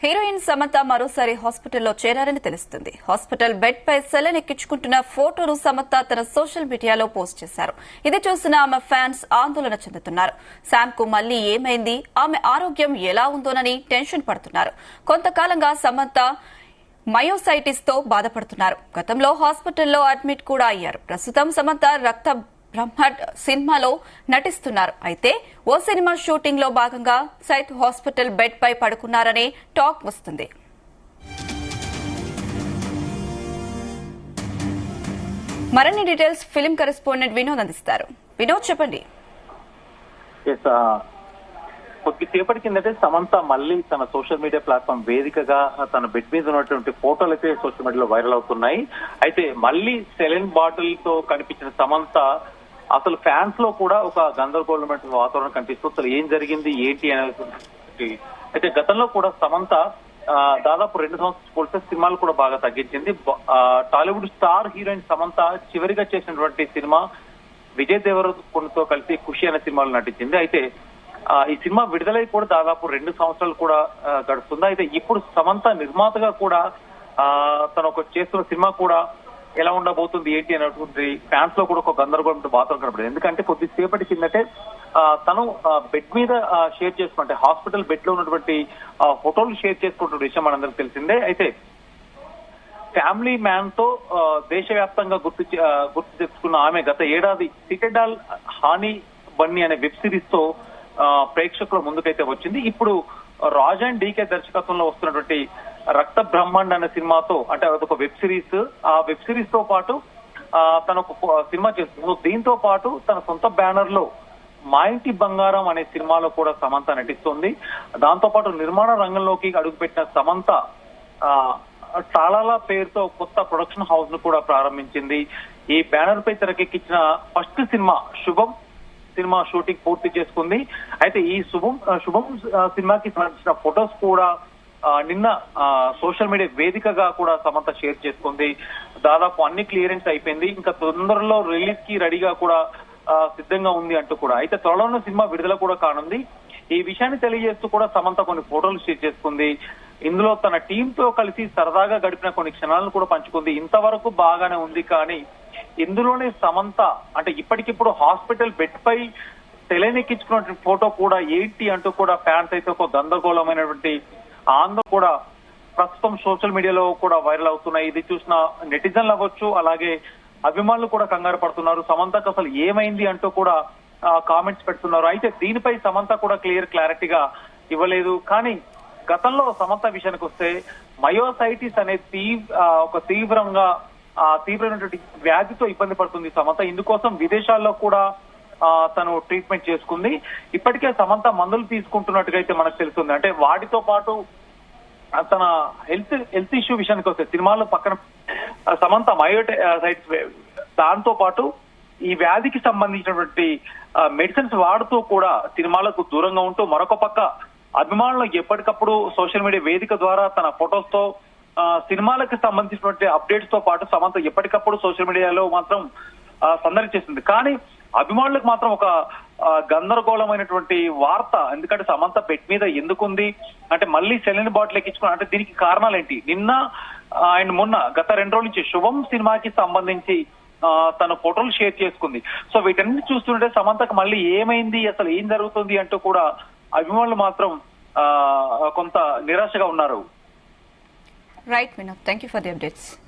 Heroine Samantha మరోసారి హాస్పిటల్లో చేరారని తెలుస్తుంది. హాస్పిటల్ బెడ్ పై సెలైన్ ఎక్కించుకుంటున్న ఫోటోను సమంత తన సోషల్ మీడియాలో పోస్ట్ చేశారు. ఇది చూసిన ఆమె ఫ్యాన్స్ ఆందోళన చెందుతున్నారు. శామ్ కు మళ్లీ ఏమైంది, ఆమె ఆరోగ్యం ఎలా ఉందోనని టెన్షన్ పడుతున్నారు. కొంతకాలంగా సమంత మయోసైటిస్ తో బాధపడుతున్నారు. గతంలో హాస్పిటల్లో అడ్మిట్ కూడా అయ్యారు. ప్రస్తుతం సమంత రక్త బ్రహ్మడ్ సినిమాలో నటిస్తున్నారు. అయితే ఓ సినిమా షూటింగ్ లో భాగంగా సైత్ హాస్పిటల్ బెడ్ పై పడుకున్నారనే టాక్ వస్తుంది. మరిన్ని డీటెయిల్స్ ఫిల్మ్ కరెస్పాండెంట్ వినోద్ అందిస్తారు. వినోద్, చెప్పండి. కొద్దిసేపటి కిందటే సమంత మళ్ళీ తన సోషల్ మీడియా ప్లాట్ఫామ్ వేదికగా తన బెడ్ మీద ఉన్నటువంటి ఫోటోలు అయితే సోషల్ మీడియాలో వైరల్ అవుతున్నాయి. అయితే మళ్ళీ సెలైన్ బాటిల్ తో కనిపించిన సమంత అసలు ఫ్యాన్స్ లో కూడా ఒక గందరగోళమైన వాతావరణం కనిపిస్తుంది. అసలు ఏం జరిగింది ఏంటి అనేది. అయితే గతంలో కూడా సమంత దాదాపు 2 సంవత్సరాలు పోలిస్తే సినిమాలు కూడా బాగా తగ్గించింది. టాలీవుడ్ స్టార్ హీరోయిన్ సమంత చివరిగా చేసినటువంటి సినిమా విజయ్ దేవరకొండతో కలిసి ఖుషి అనే సినిమాలో నటించింది. అయితే ఈ సినిమా విడుదలై కూడా దాదాపు 2 సంవత్సరాలు కూడా గడుస్తుంది. అయితే ఇప్పుడు సమంత నిర్మాతగా కూడా తను చేస్తున్న సినిమా కూడా ఎలా ఉండబోతుంది ఏంటి అనేటువంటి ఫ్యాన్స్ లో కూడా ఒక గందరగోళం వాతావరణం కనపడింది. ఎందుకంటే కొద్దిసేపటి కిందటే తను బెడ్ మీద షేర్ చేసుకుంటే హాస్పిటల్ బెడ్ లో ఉన్నటువంటి ఫోటోలు షేర్ చేసుకుంటున్న విషయం మనందరికి తెలిసిందే. అయితే ఫ్యామిలీ మ్యాన్ తో దేశవ్యాప్తంగా గుర్తు తెచ్చుకున్న ఆమె గత ఏడాది సిటెడాల్ హానీ బన్నీ అనే వెబ్ సిరీస్ తో ప్రేక్షకుల ముందుకైతే వచ్చింది. ఇప్పుడు రాజ్ అండ్ డీకే దర్శకత్వంలో వస్తున్నటువంటి రక్త బ్రహ్మాండ్ అనే సినిమాతో, అంటే అదొక వెబ్ సిరీస్. ఆ వెబ్ సిరీస్ తో పాటు తన ఒక సినిమా చేస్తుంది. దీంతో పాటు తన సొంత బ్యానర్ లో మా ఇంటి బంగారం అనే సినిమాలో కూడా సమంత నటిస్తుంది. దాంతో పాటు నిర్మాణ రంగంలోకి అడుగుపెట్టిన సమంత టాలాలా పేరుతో కొత్త ప్రొడక్షన్ హౌస్ ను కూడా ప్రారంభించింది. ఈ బ్యానర్ పై తెరకెక్కించిన ఫస్ట్ సినిమా శుభం సినిమా షూటింగ్ పూర్తి చేసుకుంది. అయితే ఈ శుభం సినిమాకి సంబంధించిన ఫొటోస్ కూడా నిన్న సోషల్ మీడియా వేదికగా కూడా సమంత షేర్ చేసుకుంది. దాదాపు అన్ని క్లియరెన్స్ అయిపోయింది. ఇంకా తొందరలో రిలీజ్ కి రెడీగా కూడా సిద్ధంగా ఉంది అంటూ కూడా. అయితే త్వరలోనే సినిమా విడుదల కూడా కానుంది. ఈ విషయాన్ని తెలియజేస్తూ కూడా సమంత కొన్ని ఫోటోలు షేర్ చేసుకుంది. ఇందులో తన టీంతో కలిసి సరదాగా గడిపిన కొన్ని క్షణాలను కూడా పంచుకుంది. ఇంతవరకు బాగానే ఉంది, కానీ ఇందులోనే సమంత అంటే ఇప్పటికిప్పుడు హాస్పిటల్ బెడ్ పై సెలైన్ ఎక్కించుకున్న ఫోటో కూడా ఏంటి అంటూ కూడా ఫ్యాన్స్ అయితే ఒక గందరగోళమైనటువంటి ఆందోళన కూడా ప్రస్తుతం సోషల్ మీడియాలో కూడా వైరల్ అవుతున్నాయి. ఇది చూసిన నెటిజన్లు అవ్వచ్చు, అలాగే అభిమానులు కూడా కంగారు పడుతున్నారు. సమంతకు అసలు ఏమైంది అంటూ కూడా కామెంట్స్ పెడుతున్నారు. అయితే దీనిపై సమంత కూడా క్లారిటీగా ఇవ్వలేదు. కానీ గతంలో సమంత విషయానికి వస్తే మయోసైటిస్ అనే ఒక తీవ్రమైనటువంటి వ్యాధితో ఇబ్బంది పడుతుంది సమంత. ఇందుకోసం విదేశాల్లో కూడా తను ట్రీట్మెంట్ చేసుకుంది. ఇప్పటికే సమంత మందులు తీసుకుంటున్నట్టుగా అయితే మనకు తెలుస్తుంది. అంటే వాటితో పాటు తన హెల్త్ ఇష్యూ విషయానికి వస్తే సినిమాలో పక్కన సమంత మయోసైటిస్ దాంతో పాటు ఈ వ్యాధికి సంబంధించినటువంటి మెడిసిన్స్ వాడుతూ కూడా సినిమాలకు దూరంగా ఉంటూ, మరొక పక్క అభిమానులు ఎప్పటికప్పుడు సోషల్ మీడియా వేదిక ద్వారా తన ఫొటోస్ తో సినిమాలకు సంబంధించినటువంటి అప్డేట్స్ తో పాటు సమంత ఎప్పటికప్పుడు సోషల్ మీడియాలో మాత్రం సందడి చేస్తుంది. కానీ అభిమానులకు మాత్రం ఒక గందరగోళమైనటువంటి వార్త. ఎందుకంటే సమంత బెడ్ మీద ఎందుకుంది, అంటే మళ్ళీ సెలైన్ బాటిల్ ఎక్కించుకున్నా, అంటే దీనికి కారణాలు ఏంటి? నిన్న అండ్ మొన్న గత 2 రోజుల నుంచి శుభం సినిమాకి సంబంధించి తన ఫోటోలు షేర్ చేసుకుంది. సో వీటన్ని చూస్తుంటే సమంతకు మళ్ళీ ఏమైంది, అసలు ఏం జరుగుతుంది అంటూ కూడా అభిమానులు మాత్రం కొంత నిరాశగా ఉన్నారు. Right Vinod, thank you for the updates.